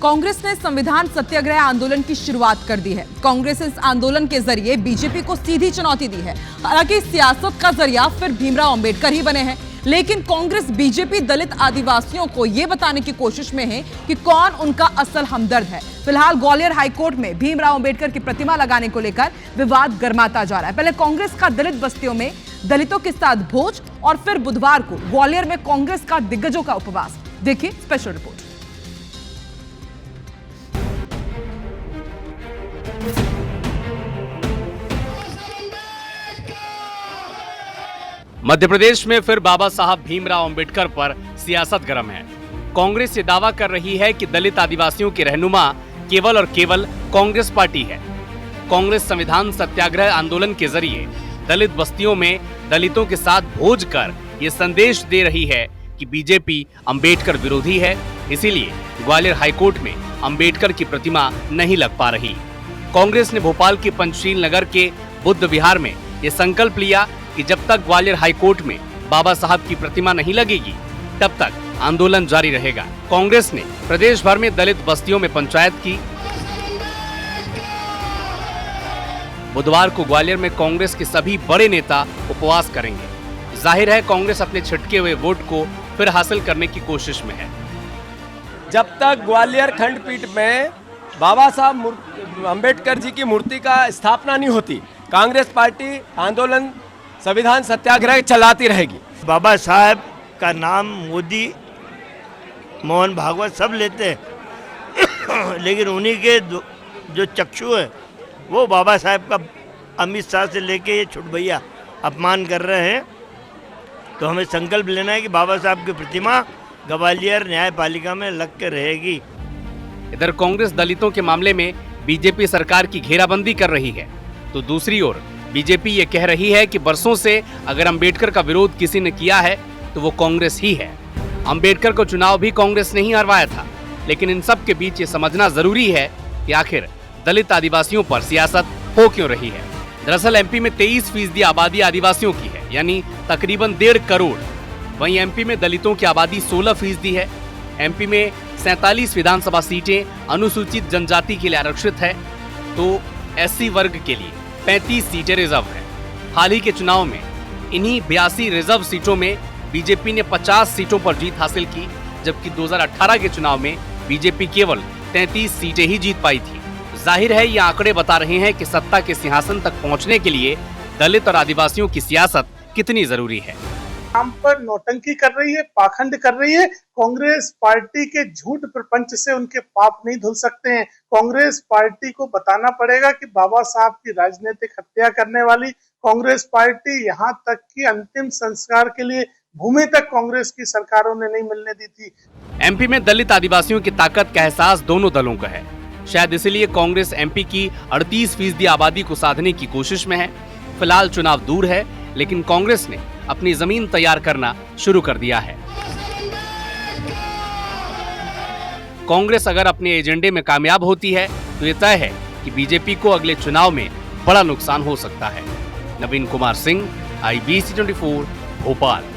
कांग्रेस ने संविधान सत्याग्रह आंदोलन की शुरुआत कर दी है। कांग्रेस इस आंदोलन के जरिए बीजेपी को सीधी चुनौती दी है। हालांकि सियासत का जरिया फिर भीमराव अंबेडकर ही बने हैं, लेकिन कांग्रेस बीजेपी दलित आदिवासियों को यह बताने की कोशिश में है कि कौन उनका असल हमदर्द है। फिलहाल ग्वालियर हाईकोर्ट में भीमराव अंबेडकर की प्रतिमा लगाने को लेकर विवाद गर्माता जा रहा है। पहले कांग्रेस का दलित बस्तियों में दलितों के साथ भोज और फिर बुधवार को ग्वालियर में कांग्रेस का दिग्गजों का उपवास। देखिए स्पेशल रिपोर्ट। मध्य प्रदेश में फिर बाबा साहब भीमराव अंबेडकर पर सियासत गर्म है। कांग्रेस ये दावा कर रही है कि दलित आदिवासियों के रहनुमा केवल और केवल कांग्रेस पार्टी है। कांग्रेस संविधान सत्याग्रह आंदोलन के जरिए दलित बस्तियों में दलितों के साथ भोज कर ये संदेश दे रही है कि बीजेपी अंबेडकर विरोधी है, इसीलिए ग्वालियर हाईकोर्ट में अंबेडकर की प्रतिमा नहीं लग पा रही। कांग्रेस ने भोपाल के पंचशील नगर के बुद्ध विहार में ये संकल्प लिया कि जब तक ग्वालियर हाईकोर्ट में बाबा साहब की प्रतिमा नहीं लगेगी तब तक आंदोलन जारी रहेगा। कांग्रेस ने प्रदेश भर में दलित बस्तियों में पंचायत की। बुधवार को ग्वालियर में कांग्रेस के सभी बड़े नेता उपवास करेंगे। जाहिर है कांग्रेस अपने छिटके हुए वोट को फिर हासिल करने की कोशिश में है। जब तक ग्वालियर खंडपीठ में बाबा साहब अंबेडकर जी की मूर्ति का स्थापना नहीं होती, कांग्रेस पार्टी आंदोलन संविधान सत्याग्रह चलाती रहेगी। बाबा साहब का नाम मोदी, मोहन भागवत सब लेते हैं लेकिन उन्हीं के जो चक्षु है वो बाबा साहब का अमित शाह से लेके ये छुट भैया अपमान कर रहे हैं। तो हमें संकल्प लेना है कि बाबा साहब की प्रतिमा ग्वालियर न्यायपालिका में लग के रहेगी। इधर कांग्रेस दलितों के मामले में बीजेपी सरकार की घेराबंदी कर रही है, तो दूसरी ओर बीजेपी ये कह रही है कि बरसों से अगर अंबेडकर का विरोध किसी ने किया है तो वो कांग्रेस ही है। अंबेडकर को चुनाव भी कांग्रेस ने ही हरवाया था, लेकिन इन सब के बीच ये समझना जरूरी है कि आखिर दलित आदिवासियों पर सियासत हो क्यों रही है। दरअसल एमपी में 23% आबादी आदिवासियों की है, यानी तकरीबन 1.5 करोड़। वहीं एमपी में दलितों की आबादी 16% है। एमपी में 47 विधानसभा सीटें अनुसूचित जनजाति के लिए आरक्षित है, तो एससी वर्ग के लिए 35 सीटें रिजर्व है। हाल ही के चुनाव में इन्हीं 82 रिजर्व सीटों में बीजेपी ने 50 सीटों पर जीत हासिल की, जबकि 2018 के चुनाव में बीजेपी केवल 33 सीटें ही जीत पाई थी। जाहिर है ये आंकड़े बता रहे हैं कि सत्ता के सिंहासन तक पहुंचने के लिए दलित और आदिवासियों की सियासत कितनी जरूरी है। नाम पर नौटंकी कर रही है, पाखंड कर रही है। कांग्रेस पार्टी के झूठ प्रपंच से उनके पाप नहीं धुल सकते हैं। कांग्रेस पार्टी को बताना पड़ेगा कि बाबा साहब की राजनीतिक हत्या करने वाली कांग्रेस पार्टी, यहाँ तक कि अंतिम संस्कार के लिए भूमि तक कांग्रेस की सरकारों ने नहीं मिलने दी थी। एमपी में दलित आदिवासियों की ताकत का एहसास दोनों दलों का है। शायद इसीलिए कांग्रेस एमपी की 38% आबादी को साधने की कोशिश में है। फिलहाल चुनाव दूर है, लेकिन कांग्रेस ने अपनी जमीन तैयार करना शुरू कर दिया है। कांग्रेस अगर अपने एजेंडे में कामयाब होती है तो ये तय है कि बीजेपी को अगले चुनाव में बड़ा नुकसान हो सकता है। नवीन कुमार सिंह, IBC 24, भोपाल।